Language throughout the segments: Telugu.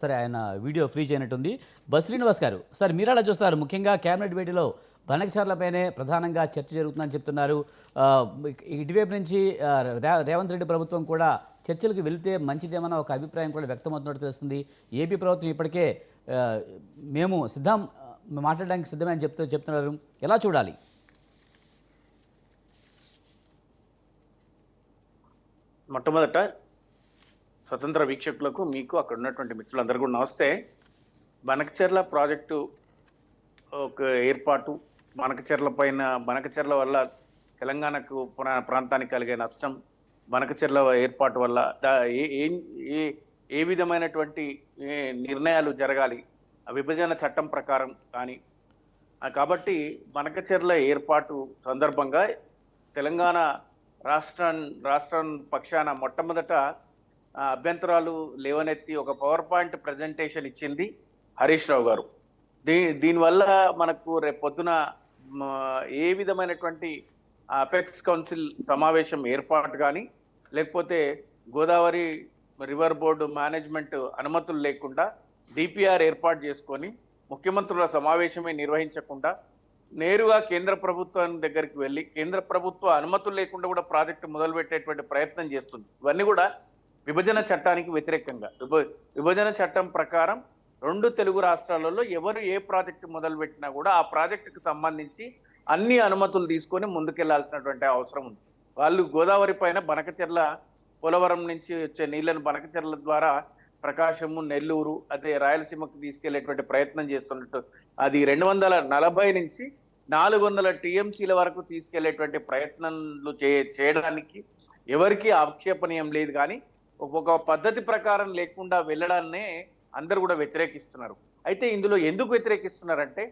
సరే ఆయన వీడియో ఫ్రీ చేయనట్టుంది. శ్రీనివాస్ గారు, సార్ మీరు ఎలా చూస్తారు? ముఖ్యంగా కేబినెట్ భేటీలో బనకచర్లపైనే ప్రధానంగా చర్చ జరుగుతుందని చెప్తున్నారు. ఇటువైపు నుంచి రేవంత్ రెడ్డి ప్రభుత్వం కూడా చర్చలకు వెళ్తే మంచిదేమన్న ఒక అభిప్రాయం కూడా వ్యక్తమవుతున్నట్టు తెలుస్తుంది. ఏపీ ప్రభుత్వం ఇప్పటికే మేము సిద్ధం, మాట్లాడడానికి సిద్ధమే అని చెప్తున్నారు. ఎలా చూడాలి? మొట్టమొదట స్వతంత్ర వీక్షకులకు, మీకు అక్కడ ఉన్నటువంటి మిత్రులందరూ కూడా నమస్తే. బనకచెర్ల ప్రాజెక్టు ఒక ఏర్పాటు, బనకచెర్ల వల్ల తెలంగాణకు ప్రాంతానికి కలిగే నష్టం, బనకచెర్ల ఏర్పాటు వల్ల ఏ విధమైనటువంటి నిర్ణయాలు జరగాలి విభజన చట్టం ప్రకారం కానీ. కాబట్టి బనకచెర్ల ఏర్పాటు సందర్భంగా తెలంగాణ రాష్ట్రం పక్షాన మొట్టమొదట అభ్యంతరాలు లేవనెత్తి ఒక పవర్ పాయింట్ ప్రజెంటేషన్ ఇచ్చింది హరీష్ రావు గారు. దీనివల్ల మనకు రేపు పొద్దున ఏ విధమైనటువంటి అపెక్స్ కౌన్సిల్ సమావేశం ఏర్పాటు కానీ, లేకపోతే గోదావరి రివర్ బోర్డు మేనేజ్మెంట్ అనుమతులు లేకుండా డిపిఆర్ ఏర్పాటు చేసుకొని ముఖ్యమంత్రుల సమావేశమే నిర్వహించకుండా నేరుగా కేంద్ర ప్రభుత్వం దగ్గరికి వెళ్ళి కేంద్ర ప్రభుత్వ అనుమతులు లేకుండా కూడా ప్రాజెక్టు మొదలుపెట్టేటువంటి ప్రయత్నం చేస్తుంది. ఇవన్నీ కూడా విభజన చట్టానికి వ్యతిరేకంగా. విభజన చట్టం ప్రకారం రెండు తెలుగు రాష్ట్రాలలో ఎవరు ఏ ప్రాజెక్టు మొదలుపెట్టినా కూడా ఆ ప్రాజెక్టుకు సంబంధించి అన్ని అనుమతులు తీసుకొని ముందుకెళ్లాల్సినటువంటి అవసరం ఉంది. వాళ్ళు గోదావరి పైన బనకచెర్ల, పోలవరం నుంచి వచ్చే నీళ్లను బనకచెర్ల ద్వారా ప్రకాశము, నెల్లూరు, అదే రాయలసీమకు తీసుకెళ్లేటువంటి ప్రయత్నం చేస్తున్నట్టు అది 240 నుంచి 400 టీఎంసీల వరకు తీసుకెళ్లేటువంటి ప్రయత్నాలు చేయడానికి ఎవరికి ఆక్షేపణీయం లేదు. కానీ ఒక పద్ధతి ప్రకారం లేకుండా వెళ్ళడాన్నే అందరూ కూడా వ్యతిరేకిస్తున్నారు. అయితే ఇందులో ఎందుకు వ్యతిరేకిస్తున్నారంటే,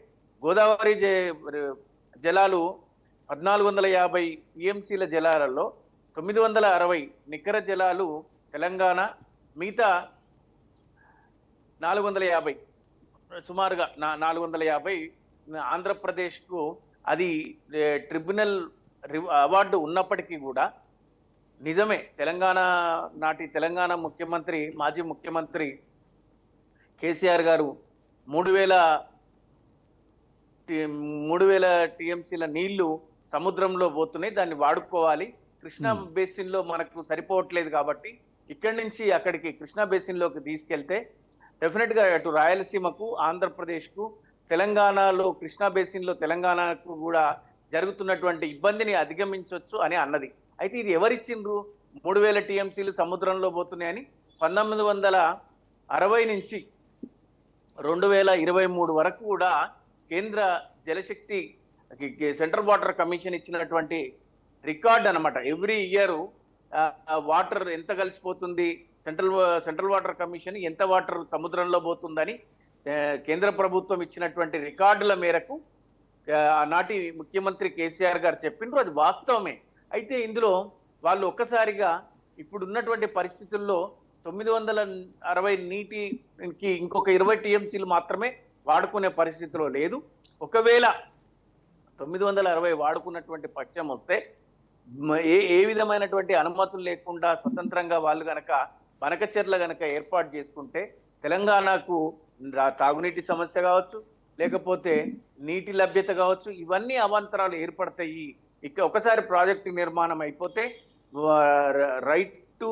గోదావరి జలాలు 1450 టీఎంసీల జలాలలో 960 నికర జలాలు తెలంగాణ, మిగతా 450 సుమారుగా 450 ఆంధ్రప్రదేశ్కు. అది ట్రిబ్యునల్ అవార్డు ఉన్నప్పటికీ కూడా నిజమే, తెలంగాణ ముఖ్యమంత్రి, మాజీ ముఖ్యమంత్రి కేసీఆర్ గారు 3000 టీఎంసీల నీళ్లు సముద్రంలో పోతున్నాయి, దాన్ని వాడుకోవాలి, కృష్ణా బేసిన్ లో మనకు సరిపోవట్లేదు కాబట్టి ఇక్కడి నుంచి అక్కడికి కృష్ణా బేసిన్ లోకి తీసుకెళ్తే డెఫినెట్ గా అటు రాయలసీమకు, ఆంధ్రప్రదేశ్కు, తెలంగాణలో కృష్ణా బేసిన్ లో తెలంగాణకు కూడా జరుగుతున్నటువంటి ఇబ్బందిని అధిగమించవచ్చు అని అన్నది. అయితే ఇది ఎవరిచ్చిండ్రు? 3000 టీఎంసీలు సముద్రంలో పోతున్నాయని 1960 నుంచి 2023 వరకు కూడా కేంద్ర జలశక్తి సెంట్రల్ వాటర్ కమిషన్ ఇచ్చినటువంటి రికార్డ్ అనమాట. ఎవ్రీ ఇయర్ వాటర్ ఎంత కలిసిపోతుంది, సెంట్రల్ వాటర్ కమిషన్ ఎంత వాటర్ సముద్రంలో పోతుందని కేంద్ర ప్రభుత్వం ఇచ్చినటువంటి రికార్డుల మేరకు ఆనాటి ముఖ్యమంత్రి కేసీఆర్ గారు చెప్పిండ్రు. అది వాస్తవమే. అయితే ఇందులో వాళ్ళు ఒక్కసారిగా ఇప్పుడున్నటువంటి పరిస్థితుల్లో 960 నీటికి ఇంకొక 20 టీఎంసీలు మాత్రమే వాడుకునే పరిస్థితిలో లేదు. ఒకవేళ 960 వాడుకున్నటువంటి పక్షం వస్తే ఏ విధమైనటువంటి అనుమతులు లేకుండా స్వతంత్రంగా వాళ్ళు గనక బనకచెర్ల గనక ఏర్పాటు చేసుకుంటే తెలంగాణకు తాగునీటి సమస్య కావచ్చు, లేకపోతే నీటి లభ్యత కావచ్చు, ఇవన్నీ అవాంతరాలు ఏర్పడతాయి. ఒకసారి ప్రాజెక్టు నిర్మాణం అయిపోతే రైట్ టు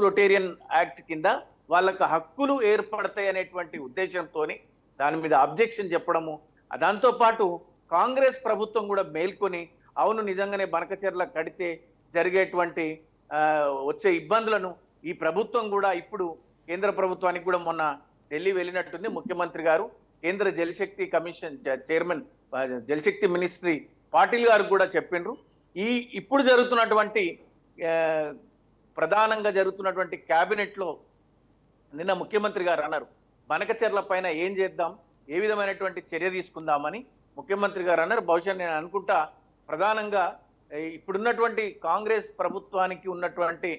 రొటేరియన్ యాక్ట్ కింద వాళ్ళకు హక్కులు ఏర్పడతాయి అనేటువంటి ఉద్దేశంతో దాని మీద అబ్జెక్షన్ చెప్పడము, దాంతో పాటు కాంగ్రెస్ ప్రభుత్వం కూడా మేల్కొని అవును నిజంగానే బనకచెర్ల కడితే జరిగేటువంటి వచ్చే ఇబ్బందులను ఈ ప్రభుత్వం కూడా ఇప్పుడు కేంద్ర ప్రభుత్వానికి కూడా మొన్న ఢిల్లీ వెళ్ళినట్టుంది ముఖ్యమంత్రి గారు. కేంద్ర జలశక్తి కమిషన్ చైర్మన్, జలశక్తి మినిస్ట్రీ పాటిల్ గారు కూడా చెప్పిండ్రు. ఇప్పుడు జరుగుతున్నటువంటి ప్రధానంగా జరుగుతున్నటువంటి క్యాబినెట్ లో నిన్న ముఖ్యమంత్రి గారు అన్నారు, బనకచెర్ల పైన ఏం చేద్దాం, ఏ విధమైనటువంటి చర్య తీసుకుందామని ముఖ్యమంత్రి గారు అన్నారు. బహుశా నేను అనుకుంటా ప్రధానంగా ఇప్పుడున్నటువంటి కాంగ్రెస్ ప్రభుత్వానికి ఉన్నటువంటి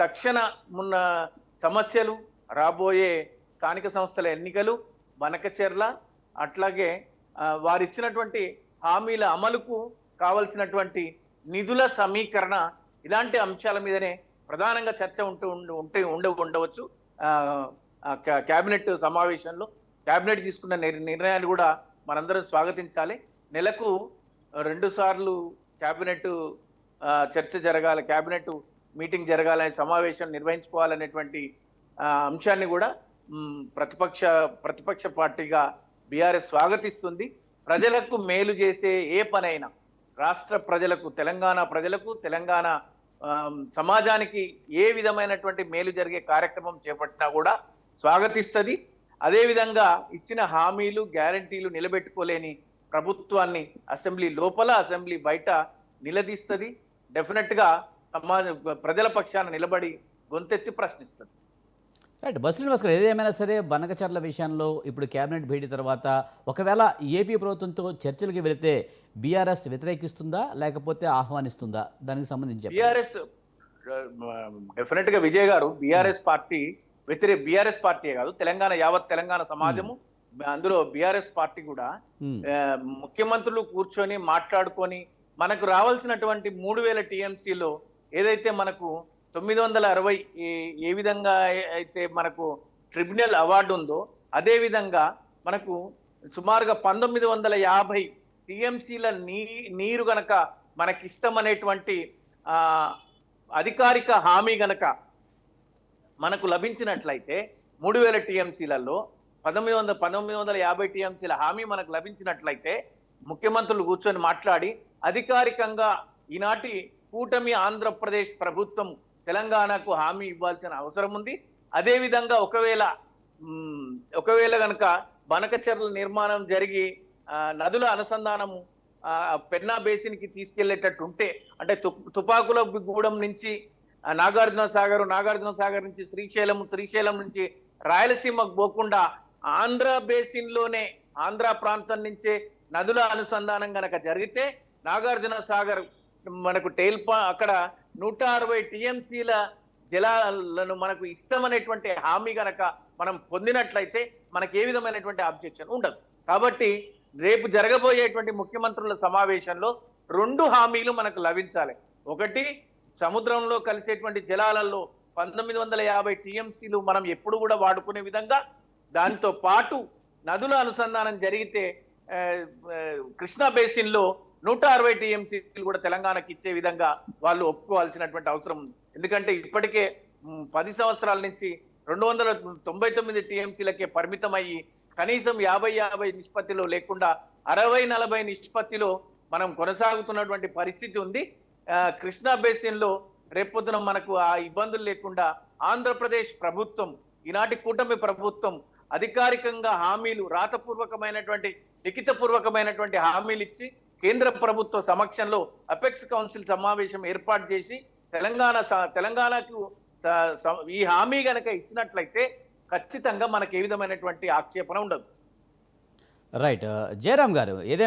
తక్షణ ఉన్న సమస్యలు, రాబోయే స్థానిక సంస్థల ఎన్నికలు, బనకచెర్ల, అట్లాగే వారిచ్చినటువంటి హామీల అమలుకు కావలసినటువంటి నిధుల సమీకరణ, ఇలాంటి అంశాల మీదనే ప్రధానంగా చర్చ ఉండవచ్చు. కేబినెట్ సమావేశంలో కేబినెట్ తీసుకున్న నిర్ణయాలు కూడా మనందరం స్వాగతించాలి. నెలకు 2 సార్లు కేబినెట్ చర్చ జరగాలి, కేబినెట్ మీటింగ్ జరగాలనే సమావేశం నిర్వహించుకోవాలనేటువంటి అంశాన్ని కూడా ప్రతిపక్ష పార్టీగా బీఆర్ఎస్ స్వాగతిస్తుంది. ప్రజలకు మేలు చేసే ఏ పనైనా రాష్ట్ర ప్రజలకు, తెలంగాణ ప్రజలకు, తెలంగాణ సమాజానికి ఏ విధమైనటువంటి మేలు జరిగే కార్యక్రమం చేపట్టినా కూడా స్వాగతిస్తుంది. అదేవిధంగా ఇచ్చిన హామీలు, గ్యారంటీలు నిలబెట్టుకోలేని ప్రభుత్వాన్ని అసెంబ్లీ లోపల, అసెంబ్లీ బయట నిలదీస్తుంది. డెఫినెట్ గా ప్రజల పక్షాన నిలబడి గొంతెత్తి ప్రశ్నిస్తుంది. రైట్. బస్ శ్రీనివాస్ గారు, ఏదేమైనా సరే బనకచర్ల విషయంలో ఇప్పుడు కేబినెట్ భేటీ తర్వాత ఒకవేళ ఏపీ ప్రభుత్వంతో చర్చలకు వెళితే బీఆర్ఎస్ వ్యతిరేకిస్తుందా లేకపోతే ఆహ్వానిస్తుందా? దానికి సంబంధించి బీఆర్ఎస్ డెఫినెట్ గా విజయ్ గారు బీఆర్ఎస్ పార్టీ బీఆర్ఎస్ పార్టీ కాదు, యావత్ తెలంగాణ సమాజము, అందులో బీఆర్ఎస్ పార్టీ కూడా ముఖ్యమంత్రులు కూర్చొని మాట్లాడుకొని మనకు రావాల్సినటువంటి 3000 టీఎంసీలో ఏదైతే మనకు 960 ఏ విధంగా అయితే మనకు ట్రిబ్యునల్ అవార్డు ఉందో, అదే విధంగా మనకు సుమారుగా 1950 టీఎంసీల నీరు గనక మనకిష్టమనేటువంటి అధికారిక హామీ గనక మనకు లభించినట్లయితే 3000 టీఎంసీలలో 1950 టీఎంసీల హామీ మనకు లభించినట్లయితే ముఖ్యమంత్రులు కూర్చొని మాట్లాడి అధికారికంగా ఈనాటి కూటమి ఆంధ్రప్రదేశ్ ప్రభుత్వం తెలంగాణకు హామీ ఇవ్వాల్సిన అవసరం ఉంది. అదేవిధంగా ఒకవేళ గనక బనకచెర్ల నిర్మాణం జరిగి నదుల అనుసంధానము పెన్నా బేసిన్ కి తీసుకెళ్లేటట్టు ఉంటే, అంటే తుపాకుల గూడెం నుంచి నాగార్జున సాగర్ నుంచి శ్రీశైలం నుంచి రాయలసీమకు పోకుండా ఆంధ్ర బేసిన్ లోనే, ఆంధ్ర ప్రాంతం నుంచే నదుల అనుసంధానం గనక జరిగితే నాగార్జున సాగర్ మనకు అక్కడ 160 టీఎంసీల జలాలను మనకు ఇష్టమనేటువంటి హామీ గనక మనం పొందినట్లయితే మనకి ఏ విధమైనటువంటి ఆబ్జెక్షన్ ఉండదు. కాబట్టి రేపు జరగబోయేటువంటి ముఖ్యమంత్రుల సమావేశంలో 2 హామీలు మనకు లభించాలి. ఒకటి, సముద్రంలో కలిసేటువంటి జలాలలో 1950 టీఎంసీలు మనం ఎప్పుడు కూడా వాడుకునే విధంగా, దాంతో పాటు నదుల అనుసంధానం జరిగితే కృష్ణా బేసిన్ లో 160 టీఎంసీలు కూడా తెలంగాణకి ఇచ్చే విధంగా వాళ్ళు ఒప్పుకోవాల్సినటువంటి అవసరం ఉంది. ఎందుకంటే ఇప్పటికే 10 సంవత్సరాల నుంచి 299 టీఎంసీలకే పరిమితమయ్యి కనీసం 50-50 నిష్పత్తిలో లేకుండా 60-40 నిష్పత్తిలో మనం కొనసాగుతున్నటువంటి పరిస్థితి ఉంది. కృష్ణా బేసిన్ లో రేపొద్దున మనకు ఆ ఇబ్బందులు లేకుండా ఆంధ్రప్రదేశ్ ప్రభుత్వం, ఈనాటి కూటమి ప్రభుత్వం అధికారికంగా హామీలు, రాతపూర్వకమైనటువంటి, లిఖితపూర్వకమైనటువంటి హామీలు ఇచ్చి కేంద్ర ప్రభుత్వ సమక్షంలో అపెక్స్ కౌన్సిల్ సమావేశం ఏర్పాటు చేసి తెలంగాణకు ఈ హామీ గనక ఇచ్చినట్లయితే ఖచ్చితంగా మనకు ఏ విధమైనటువంటి ఆక్షేపణ ఉండదు. రైట్. జయరాం గారు, ఏదే